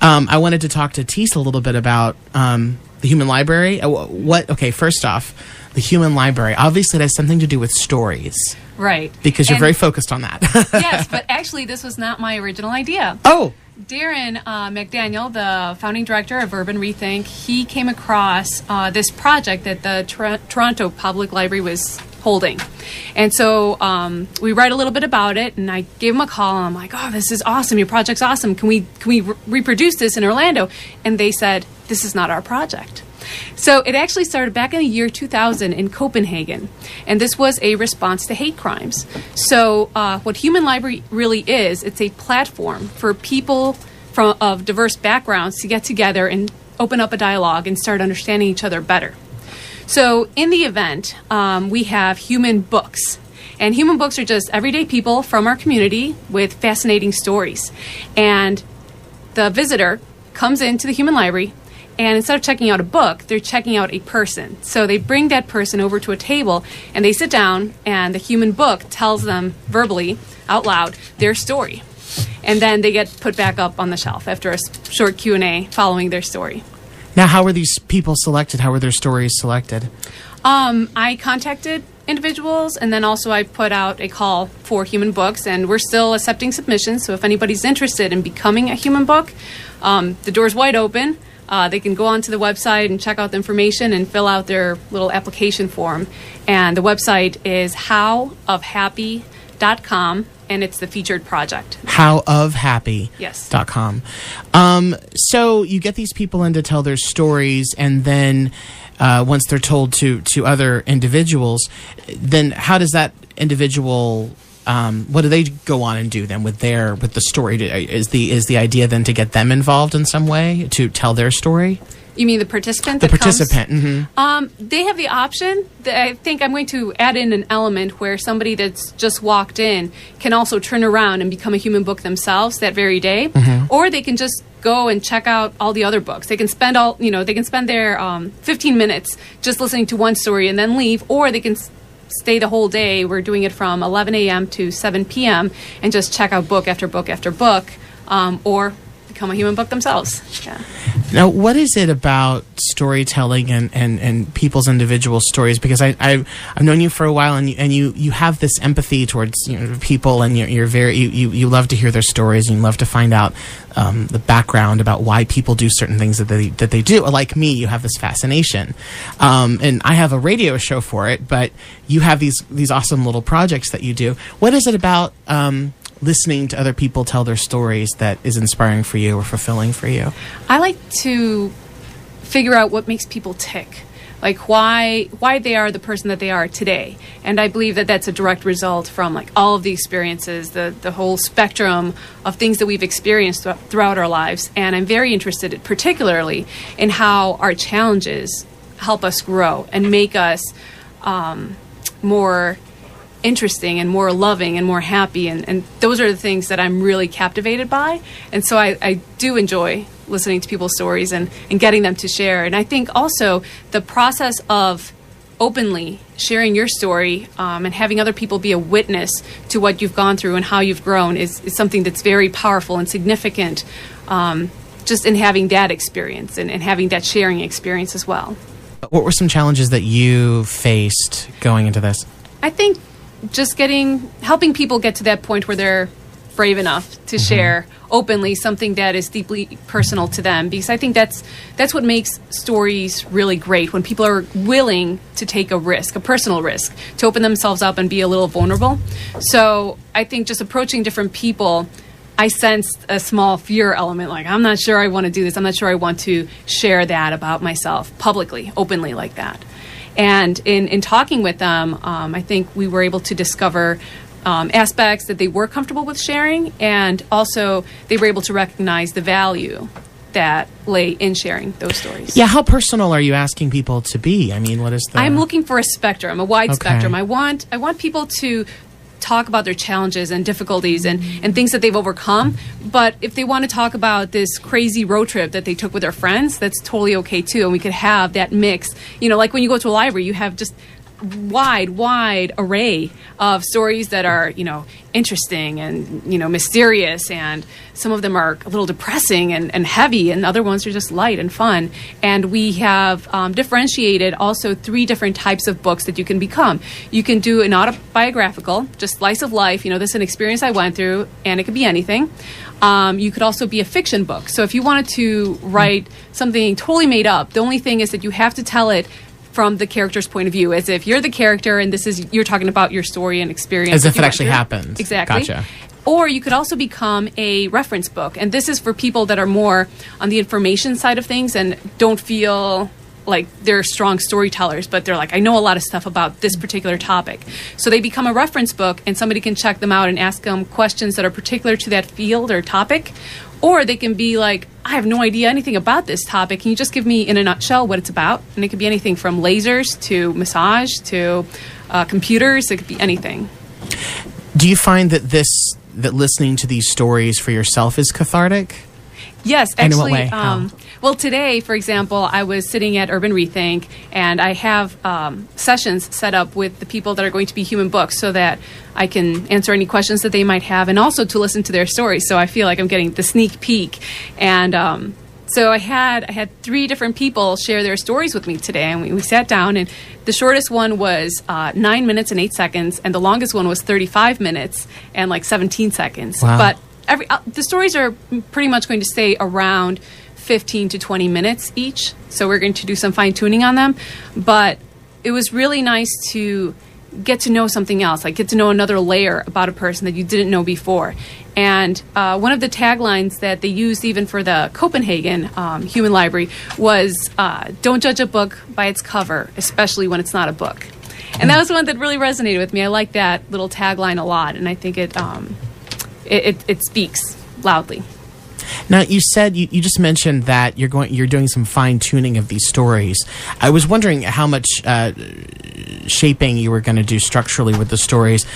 I wanted to talk to Tisse a little bit about the Human Library. Okay, first off, the Human Library, obviously it has something to do with stories. Right. Because you're very focused on that. Yes, but actually this was not my original idea. Oh! Darren McDaniel, the founding director of Urban Rethink, he came across this project that the Toronto Public Library was holding. And so we read a little bit about it, and I gave him a call, and I'm like, oh, this is awesome. Your project's awesome. Can we reproduce this in Orlando? And they said, this is not our project. So it actually started back in the year 2000 in Copenhagen, and this was a response to hate crimes. So what Human Library really is, it's a platform for people of diverse backgrounds to get together and open up a dialogue and start understanding each other better. So in the event, we have human books. And human books are just everyday people from our community with fascinating stories. And the visitor comes into the Human Library, and instead of checking out a book, they're checking out a person. So they bring that person over to a table, and they sit down, and the human book tells them verbally, out loud, their story. And then they get put back up on the shelf after a short Q&A following their story. Now, how were these people selected? How were their stories selected? I contacted individuals, and then also I put out a call for human books, and we're still accepting submissions. So if anybody's interested in becoming a human book, the door's wide open. They can go onto the website and check out the information and fill out their little application form. And the website is howofhappy.com, and it's the featured project. Howofhappy.com. Yes. So you get these people in to tell their stories, and then once they're told to other individuals, then how does that individual... what do they go on and do then with the story? Is the idea then to get them involved in some way to tell their story? You mean the participant? The participant. Mm-hmm. They have the option. I think I'm going to add in an element where somebody that's just walked in can also turn around and become a human book themselves that very day, or they can just go and check out all the other books. They can spend their 15 minutes just listening to one story and then leave, or they can stay the whole day. We're doing it from 11 a.m. to 7 p.m. and just check out book after book after book, or become a human book themselves. Yeah. Now, what is it about storytelling and people's individual stories? Because I've known you for a while, and you have this empathy towards people, and you love to hear their stories, and you love to find out the background about why people do certain things that they do. Like me, you have this fascination, and I have a radio show for it. But you have these awesome little projects that you do. What is it about listening to other people tell their stories that is inspiring for you or fulfilling for you? I like to figure out what makes people tick, like why they are the person that they are today. And I believe that that's a direct result from like all of the experiences, the whole spectrum of things that we've experienced throughout our lives. And I'm very interested particularly in how our challenges help us grow and make us more interesting and more loving and more happy, and those are the things that I'm really captivated by. And so I do enjoy listening to people's stories and getting them to share. And I think also the process of openly sharing your story and having other people be a witness to what you've gone through and how you've grown is something that's very powerful and significant, just in having that experience and having that sharing experience as well. What were some challenges that you faced going into this? I think just helping people get to that point where they're brave enough to share openly something that is deeply personal to them, because I think that's what makes stories really great, when people are willing to take a risk, a personal risk, to open themselves up and be a little vulnerable. So I think just approaching different people, I sensed a small fear element, like I'm not sure I want to do this, I'm not sure I want to share that about myself publicly, openly like that. And in talking with them, I think we were able to discover aspects that they were comfortable with sharing, and also they were able to recognize the value that lay in sharing those stories. Yeah, how personal are you asking people to be? I mean, what is the... I'm looking for a spectrum, a wide spectrum. I want people to talk about their challenges and difficulties and things that they've overcome. But if they want to talk about this crazy road trip that they took with their friends, that's totally okay too. And we could have that mix. You know, like when you go to a library, you have just wide array of stories that are, interesting and, mysterious, and some of them are a little depressing and heavy, and other ones are just light and fun. And we have differentiated also 3 different types of books that you can become. You can do an autobiographical, just slice of life, this is an experience I went through, and it could be anything. You could also be a fiction book. So if you wanted to write something totally made up, the only thing is that you have to tell it from the character's point of view, as if you're the character and you're talking about your story and experience. As if it actually happened. Exactly. Gotcha. Or you could also become a reference book. And this is for people that are more on the information side of things and don't feel like they're strong storytellers, but they're like, I know a lot of stuff about this particular topic. So they become a reference book, and somebody can check them out and ask them questions that are particular to that field or topic. Or they can be like, I have no idea anything about this topic. Can you just give me in a nutshell what it's about? And it could be anything from lasers to massage to computers. It could be anything. Do you find that listening to these stories for yourself is cathartic? Yes, actually. And in what way? How? Well, today, for example, I was sitting at Urban Rethink, and I have sessions set up with the people that are going to be human books so that I can answer any questions that they might have, and also to listen to their stories. So I feel like I'm getting the sneak peek. And so I had 3 different people share their stories with me today, and we sat down, and the shortest one was 9 minutes and 8 seconds, and the longest one was 35 minutes and like 17 seconds. Wow. But the stories are pretty much going to stay around 15 to 20 minutes each. So we're going to do some fine tuning on them. But it was really nice to get to know something else, like get to know another layer about a person that you didn't know before. And one of the taglines that they used even for the Copenhagen Human Library was, don't judge a book by its cover, especially when it's not a book. And that was one that really resonated with me. I like that little tagline a lot, and I think it speaks loudly. Now, you said you just mentioned that you're doing some fine tuning of these stories. I was wondering how much shaping you were going to do structurally with the stories.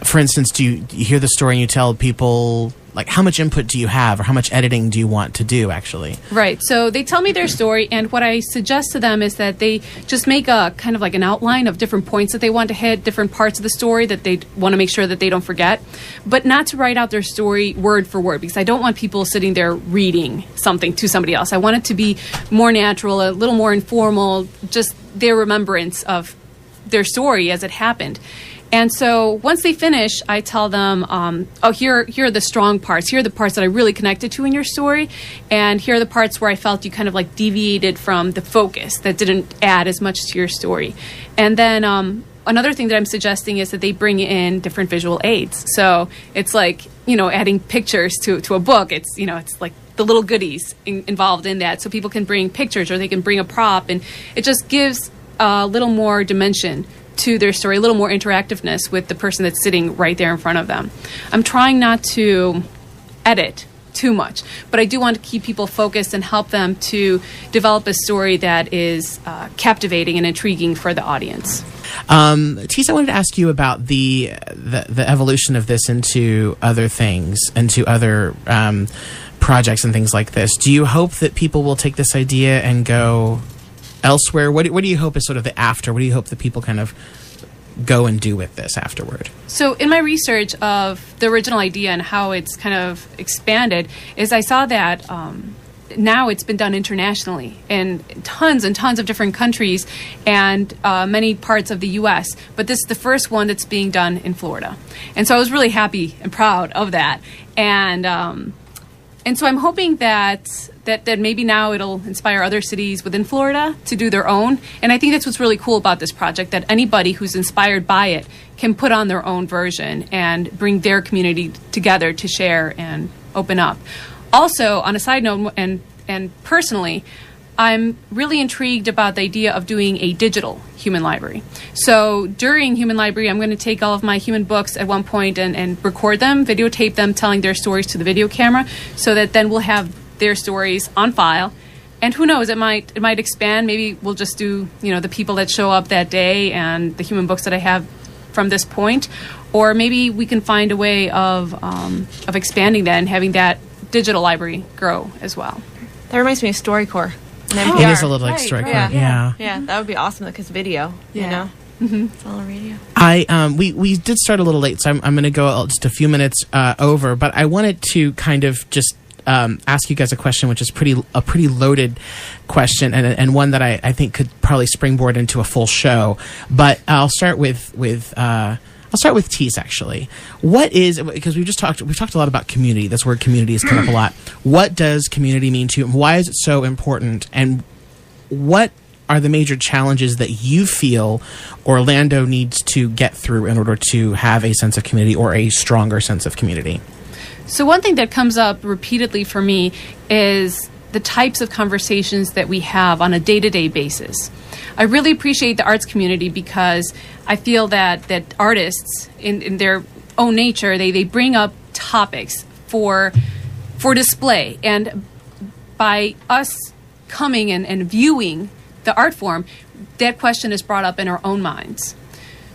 For instance, do you hear the story and you tell people, like, how much input do you have, or how much editing do you want to do, actually? Right. So they tell me their story, and what I suggest to them is that they just make a kind of like an outline of different points that they want to hit, different parts of the story that they want to make sure that they don't forget, but not to write out their story word for word, because I don't want people sitting there reading something to somebody else. I want it to be more natural, a little more informal, just their remembrance of their story as it happened. And so once they finish, I tell them, here are the strong parts. Here are the parts that I really connected to in your story. And here are the parts where I felt you kind of like deviated from the focus, that didn't add as much to your story. And then another thing that I'm suggesting is that they bring in different visual aids. So it's like, adding pictures to a book. It's, it's like the little goodies involved in that. So people can bring pictures, or they can bring a prop. And it just gives a little more dimension to their story, a little more interactiveness with the person that's sitting right there in front of them. I'm trying not to edit too much, but I do want to keep people focused and help them to develop a story that is captivating and intriguing for the audience. Tisse, I wanted to ask you about the evolution of this into other things, into other projects and things like this. Do you hope that people will take this idea and go elsewhere? What do you hope is sort of the after? What do you hope that people kind of go and do with this afterward? So in my research of the original idea and how it's kind of expanded, is I saw that now it's been done internationally in tons and tons of different countries and many parts of the U.S. But this is the first one that's being done in Florida. And so I was really happy and proud of that. And so I'm hoping that maybe now it'll inspire other cities within Florida to do their own. And I think that's what's really cool about this project, that anybody who's inspired by it can put on their own version and bring their community together to share and open up. Also, on a side note, and personally, I'm really intrigued about the idea of doing a digital human library. So during Human Library, I'm going to take all of my human books at one point and record them, videotape them, telling their stories to the video camera, so that then we'll have their stories on file. And who knows, it might expand. Maybe we'll just do, the people that show up that day and the human books that I have from this point. Or maybe we can find a way of expanding that and having that digital library grow as well. That reminds me of StoryCorps. It is a little like StoryCorps. Yeah, that would be awesome because video, It's all on radio. We did start a little late, so I'm going to go just a few minutes over. But I wanted to kind of just ask you guys a question, which is a pretty loaded question, and one that I think could probably springboard into a full show. But I'll start with Tisse, actually. What is, because we've talked a lot about community. This word community has come up a lot. What does community mean to you, and why is it so important? And what are the major challenges that you feel Orlando needs to get through in order to have a sense of community or a stronger sense of community? So one thing that comes up repeatedly for me is the types of conversations that we have on a day-to-day basis. I really appreciate the arts community because I feel that artists, in their own nature, they bring up topics for display. And by us coming and viewing the art form, that question is brought up in our own minds.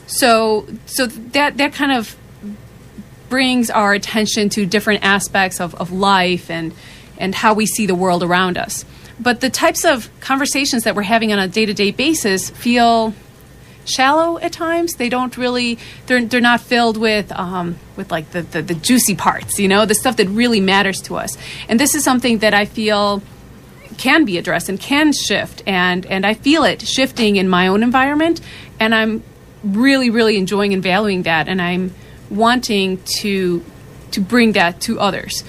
So that kind of brings our attention to different aspects of life and how we see the world around us. But the types of conversations that we're having on a day-to-day basis feel shallow at times. They don't really, they're not filled with like the juicy parts, the stuff that really matters to us. And this is something that I feel can be addressed and can shift, and I feel it shifting in my own environment, and I'm really, really enjoying and valuing that, and I'm wanting to bring that to others.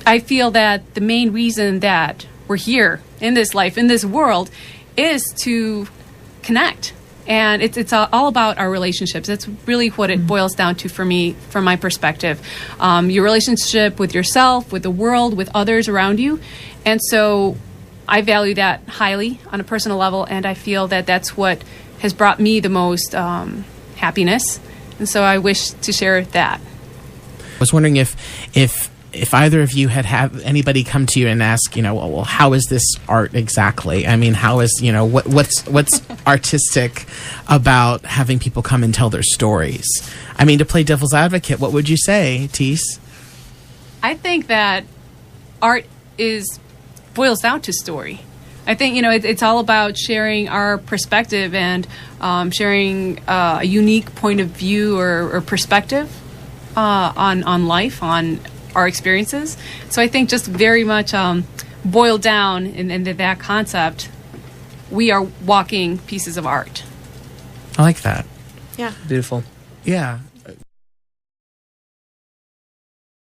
I feel that the main reason that we're here in this life, in this world, is to connect. And it's all about our relationships. That's really what it boils down to for me, from my perspective. Your relationship with yourself, with the world, with others around you. And so I value that highly on a personal level, and I feel that that's what has brought me the most happiness. And so I wish to share that. I was wondering if either of you had anybody come to you and ask, well, how is this art exactly? I mean, how is, what's artistic about having people come and tell their stories? I mean, to play devil's advocate, what would you say, Tisse? I think that art boils down to story. I think, it's all about sharing our perspective and sharing a unique point of view or perspective on life, on our experiences. So I think just very much boiled down into that concept, we are walking pieces of art. I like that. Yeah. Beautiful. Yeah.